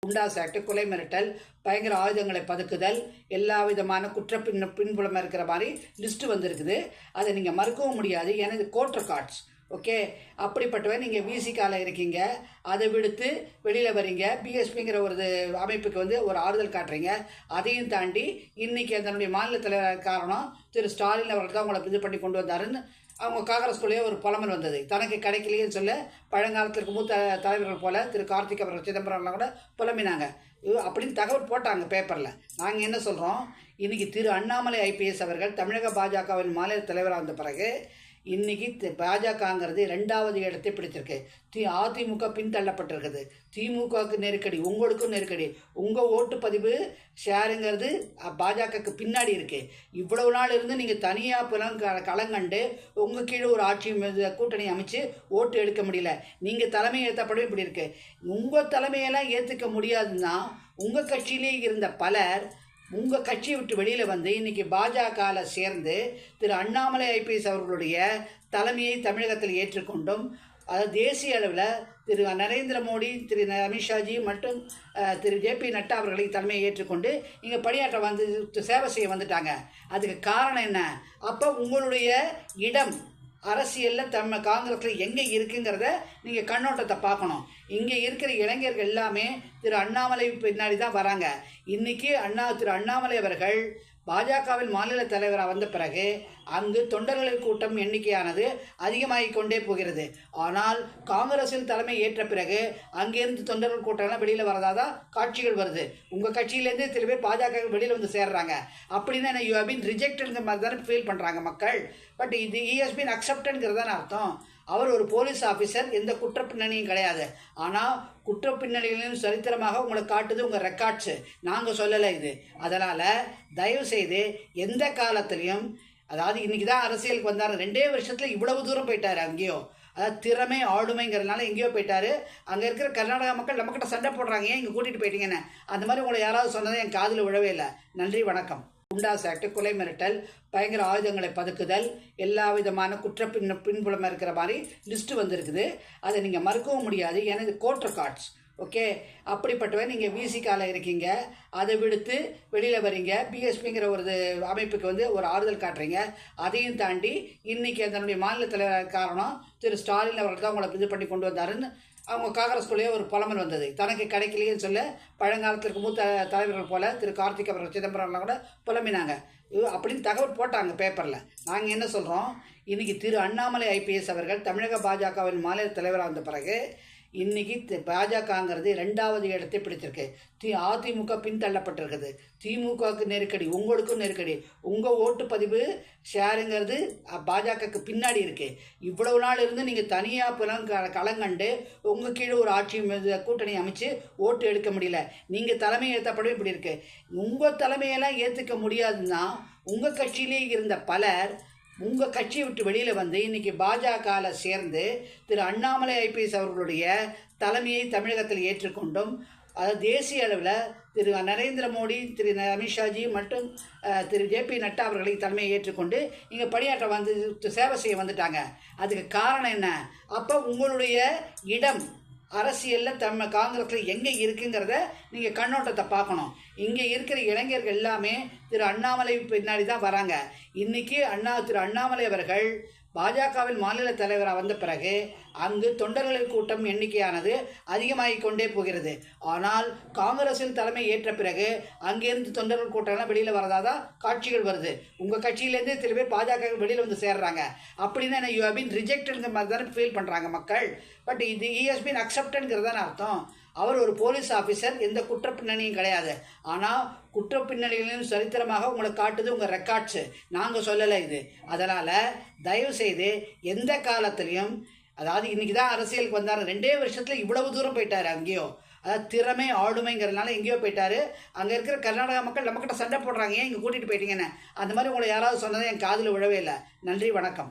Goondas act, கொலை மிரட்டல், பயங்கர ஆயுதங்களை பதுக்குதல், எல்லா விதமான பின்புலமாக இருக்கிற மாதிரி லிஸ்ட்டு வந்திருக்குது. அதை நீங்கள் மறுக்கவும் முடியாது. ஏன்னா இது கோர்ட் ரெக்கார்ட்ஸ். ஓகே, அப்படிப்பட்டவன் நீங்கள் விசிகாவில் இருக்கீங்க, அதை விடுத்து வெளியில் வரீங்க, பிஎஸ்பிங்கிற ஒரு அமைப்புக்கு ஒரு ஆறுதல் காட்டுறீங்க. அதையும் தாண்டி இன்றைக்கி அதனுடைய மாநில தலைவர் காரணம் திரு ஸ்டாலின் அவர்கள் தான் உங்களை இது பண்ணி கொண்டு வந்தாருன்னு அவங்க காங்கிரஸ்குள்ளேயே ஒரு புலம்பல் வந்தது. தனக்கு கிடைக்கலையேன்னு சொல்ல பழங்காலத்திற்கு மூத்த தலைவர்கள் போல திரு கார்த்திக் அவர்கள், சிதம்பரம்லாம் கூட புலம்பினாங்க அப்படின்னு தகவல் போட்டாங்க பேப்பரில். நாங்கள் என்ன சொல்கிறோம், இன்றைக்கி திரு அண்ணாமலை ஐபிஎஸ் அவர்கள் தமிழக பாஜகவின் மாநில தலைவராக வந்த பிறகு இன்றைக்கி பாஜகங்கிறது 2வது இடத்தை பிடிச்சிருக்கு. அதிமுக பின்தள்ளப்பட்டிருக்குது. திமுகவுக்கு நெருக்கடி, உங்களுக்கும் நெருக்கடி. உங்கள் ஓட்டு பதிவு ஷேருங்கிறது பாஜகவுக்கு பின்னாடி இருக்குது. இவ்வளவு நாள் இருந்து நீங்கள் தனியாக களங்கண்டு உங்கள் கீழே ஒரு ஆட்சி கூட்டணி அமைச்சு ஓட்டு எடுக்க முடியல. நீங்கள் தலைமை ஏற்றப்படும் இப்படி இருக்குது. உங்கள் தலைமையெல்லாம் ஏற்றுக்க முடியாதுன்னா உங்கள் கட்சியிலே இருந்த பலர் உங்கள் கட்சியை விட்டு வெளியில் வந்து இன்றைக்கி பாஜகவில் சேர்ந்து திரு அண்ணாமலை ஐபிஎஸ் அவர்களுடைய தலைமையை தமிழகத்தில் ஏற்றுக்கொண்டும், அதாவது தேசிய அளவில் திரு நரேந்திர மோடி, திரு அமித்ஷாஜி மற்றும் திரு ஜேபி நட்டா அவர்களை தலைமையை ஏற்றுக்கொண்டு இங்கே பணியாற்ற சேவை செய்ய வந்துட்டாங்க. அதுக்கு காரணம் என்ன? அப்போ உங்களுடைய இடம் அரசியலில் காங்கிரஸில் எங்கே இருக்குங்கிறத நீங்கள் கண்ணோட்டத்தை பார்க்கணும். இங்கே இருக்கிற இளைஞர்கள் எல்லாமே திரு அண்ணாமலை பின்னாடி தான் வராங்க. இன்றைக்கி திரு அண்ணாமலை அவர்கள் பாஜகவின் மாநில தலைவராக வந்த பிறகு அங்கு தொண்டர்களின் கூட்டம் எண்ணிக்கையானது அதிகமாகிக் கொண்டே போகிறது. ஆனால் காங்கிரஸில் தலைமை ஏற்ற பிறகு அங்கேருந்து தொண்டர்கள் கூட்டம்லாம் வெளியில் வரதாதான் காட்சிகள் வருது. உங்கள் கட்சியிலேருந்து சில பேர் பாஜக வெளியில் வந்து சேர்றாங்க. அப்படின்னா யூ ஹவ் பீன் ரிஜெக்டட்ங்கிற மாதிரி தானே ஃபீல் பண்ணுறாங்க மக்கள். பட் இது ஹஸ் பீன் அக்செப்டட்ங்கிறது தானே அர்த்தம். அவர் ஒரு போலீஸ் ஆஃபீஸர், எந்த குற்ற பின்னணியும் கிடையாது. ஆனால் குற்ற பின்னணிகளையும் சரித்திரமாக உங்களை காட்டுது உங்கள் ரெக்கார்ட்ஸு. நாங்கள் சொல்லலை இது. அதனால் தயவுசெய்து எந்த காலத்துலேயும், அதாவது இன்றைக்கி தான் அரசியலுக்கு வந்தார், 2 வருஷத்தில் இவ்வளவு தூரம் போயிட்டார். அங்கேயோ அதாவது திறமை ஆளுமைங்கிறதுனால எங்கேயோ போயிட்டார். அங்கே இருக்கிற கர்நாடகா மக்கள் நம்மக்கிட்ட சண்டை போடுறாங்க, ஏன் இங்கே கூட்டிகிட்டு போயிட்டீங்கன்னு. அந்த மாதிரி உங்களை யாராவது சொன்னதை என் காதில் விழவே இல்லை. நன்றி, வணக்கம். குண்டாஸ் ஆக்ட், கொலை மிரட்டல், பயங்கர ஆயுதங்களை பதுக்குதல், எல்லா விதமான பின்புலமாக இருக்கிற மாதிரி லிஸ்ட்டு வந்திருக்குது. அதை நீங்கள் மறுக்கவும் முடியாது. ஏன்னா இது கோர்ட் ரெக்கார்ட்ஸ். ஓகே, அப்படிப்பட்டவன் நீங்கள் விசிகாவில் இருக்கீங்க, அதை விடுத்து வெளியில் வரீங்க, பிஎஸ்பிங்கிற ஒரு அமைப்புக்கு ஒரு ஆறுதல் காட்டுறீங்க. அதையும் தாண்டி இன்றைக்கி அதனுடைய மாநில தலைவர் காரணம் திரு ஸ்டாலின் அவர்கள் தான் உங்களை இது பண்ணி கொண்டு வந்தாருன்னு அவங்க காங்கிரஸ்குள்ளேயே ஒரு புலம்பல் வந்தது. தனக்கு கிடைக்கலையேன்னு சொல்ல பழங்காலத்திற்கு மூத்த தலைவர்கள் போல திரு கார்த்திக் அவர்கள், சிதம்பரம்லாம் கூட புலம்பினாங்க அப்படின்னு தகவல் போட்டாங்க பேப்பரில். நாங்கள் என்ன சொல்கிறோம், இன்றைக்கி திரு அண்ணாமலை ஐபிஎஸ் அவர்கள் தமிழக பாஜகவின் மாநில தலைவராக வந்த பிறகு இன்றைக்கி பாஜகங்கிறது 2வது இடத்தை பிடிச்சிருக்கு. அதிமுக பின்தள்ளப்பட்டிருக்குது. திமுகவுக்கு நெருக்கடி, உங்களுக்கும் நெருக்கடி. உங்கள் ஓட்டு பதிவு ஷேருங்கிறது பாஜகவுக்கு பின்னாடி இருக்குது. இவ்வளவு நாள் இருந்து நீங்கள் தனியாக களங்கண்டு உங்கள் கீழே ஒரு ஆட்சி கூட்டணி அமைச்சு ஓட்டு எடுக்க முடியல. நீங்கள் தலைமை ஏற்றப்படும் இப்படி இருக்குது. உங்கள் தலைமையெல்லாம் ஏற்றுக்க முடியாதுன்னா உங்கள் கட்சியிலே இருந்த பலர் உங்கள் கட்சியை விட்டு வெளியில் வந்து இன்றைக்கி பாஜகவில் சேர்ந்து திரு அண்ணாமலை ஐபிஎஸ் அவர்களுடைய தலைமையை தமிழகத்தில் ஏற்றுக்கொண்டும், அதாவது தேசிய அளவில் திரு நரேந்திர மோடி, திரு அமித்ஷாஜி மற்றும் திரு ஜேபி நட்டா அவர்களை தலைமையை ஏற்றுக்கொண்டு இங்கே பணியாற்ற சேவை செய்ய வந்துட்டாங்க. அதுக்கு காரணம் என்ன? அப்போ உங்களுடைய இடம் அரசியலில் காங்கிரஸில் எங்கே இருக்குங்கிறத நீங்கள் கண்ணோட்டத்தை பார்க்கணும். இங்கே இருக்கிற இளைஞர்கள் எல்லாமே திரு அண்ணாமலை பின்னாடி தான் வராங்க. இன்றைக்கி திரு அண்ணாமலை அவர்கள் பாஜகவின் மாநில தலைவராக வந்த பிறகு அங்கு தொண்டர்களின் கூட்டம் எண்ணிக்கையானது அதிகமாகிக் கொண்டே போகிறது. ஆனால் காங்கிரஸில் தலைமை ஏற்ற பிறகு அங்கேருந்து தொண்டர்கள் கூட்டம்லாம் வெளியில் வரதாதான் காட்சிகள் வருது. உங்கள் கட்சியிலேருந்து சில பேர் பாஜக வெளியில் வந்து சேர்றாங்க. அப்படின்னா யூ ஹவ் பீன் ரிஜெக்டட்ங்கிற மாதிரி தானே ஃபீல் பண்ணுறாங்க மக்கள். பட் இது ஹஸ் பீன் அக்செப்டட்ங்கிறது தானே அர்த்தம். அவர் ஒரு போலீஸ் ஆஃபீஸர், எந்த குற்ற பின்னணியும் கிடையாது. ஆனால் குற்ற பின்னணிகளையும் சரித்திரமாக உங்களை காட்டுது உங்கள் ரெக்கார்ட்ஸு. நாங்கள் சொல்லலை இது. அதனால் தயவுசெய்து எந்த காலத்துலேயும், அதாவது இன்றைக்கி தான் அரசியலுக்கு வந்தார், 2 வருஷத்தில் இவ்வளவு தூரம் போயிட்டார். அங்கேயோ அதாவது திறமை ஆளுமைங்கிறதுனால எங்கேயோ போயிட்டார். அங்கே இருக்கிற கர்நாடகா மக்கள் நம்மக்கிட்ட சண்டை போடுறாங்க, ஏன் இங்கே கூட்டிகிட்டு போயிட்டீங்கன்னு. அந்த மாதிரி உங்களை யாராவது சொன்னதை என் காதில் விழவே இல்லை. நன்றி, வணக்கம்.